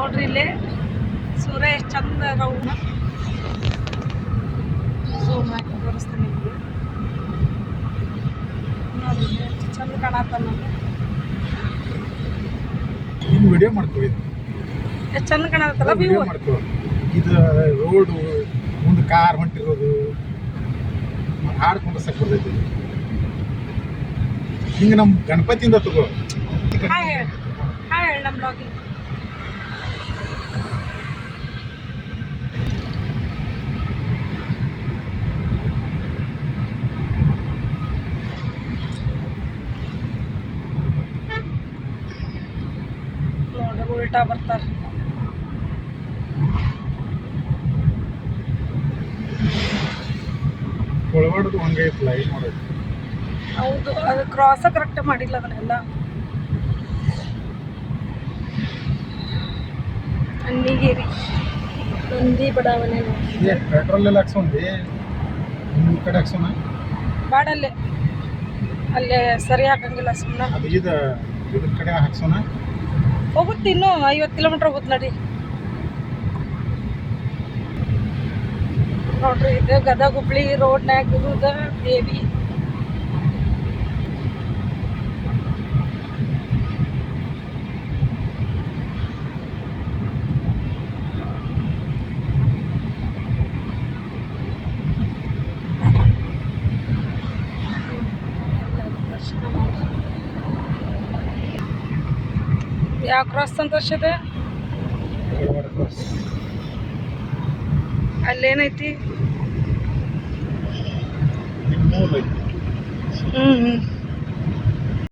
ನೋಡ್ರಿ ಇಲ್ಲಿ ಸೂರ್ಯ ಎಷ್ಟು ಚಂದ ಅದಾವ. ಝೂಮ್ ಹಾಕಿ ತೋರಿಸ್ತೀನಿ ನಿಮಗೆ. ನೋಡ್ರಿ ಎಷ್ಟು ಚಂದ ಕಾಣತ್ತ ನಮಗೆ. ವಿಡಿಯೋ ಮಾಡ್ತೀವಿ. ಎಷ್ಟು ಚಂದ ಕಾಣತ್ತಲ್ಲ ವ್ಯೂ. ಇದು ರೋಡು ಮುಂದೆ ಕಾರ್ ಹೊಂಟಿರೋದು ಹಾಡ್ಕೊಂಡು ಸಕ್ಕರ್ತೈತಿ. ಹಿಂಗೆ ನಮ್ಮ ಗಣಪತಿಯಿಂದ ತಗೋ. ಹಾಯ್ ಹೇಳಿ ನಮ್ಮ ಬ್ಲಾಗಿಂಗ್. ನೋಡ್ರಿ ಉಲ್ಟಾ ಬರ್ತಾರೆ. ಒಳಗಡೆ ಹಂಗೆ ಐತಲ್ಲ ಏನು ಮಾಡೋದು. ಹೌದು, ಅದು ಕ್ರಾಸ ಕರೆಕ್ಟ್ ಮಾಡಿಲ್ಲ ಅದನ್ನೆಲ್ಲ. ಅನ್ನಿಗೇರಿ ನಂದಿ ಬಡಾವಣೆ. ಪೆಟ್ರೋಲ್ ಎಲ್ಲ ಹಾಕ್ಸೋಂದಿ ಈ ಕಡೆ ಹಾಕ್ಸೋಣ. ಬಾಡಲ್ಲೇ ಅಲ್ಲೇ ಸರಿ ಹಾಕಂಗಿಲ್ಲ ಸುಮ್ಮನೆ. ಅದು ಇದ್ರ ಕಡೆ ಹಾಕ್ಸೋಣ. ಹೋಗುತ್ತೆ ಇನ್ನೂ 50 ಕಿಲೋಮೀಟ್ರ್ ಹೋಗುತ್ತೆ ನಡಿ. ನೋಡ್ರಿ ಇದು ಗದಗ ಹುಬ್ಳಿ ರೋಡ್ನ್ಯಾಗ ಇರುದ ದೇವಿ. ಯಾವ ಕ್ರಾಸ್ ಅಂತ ತೋರ್ಸಿದೆ ಅಲ್ಲೇನೈತಿ.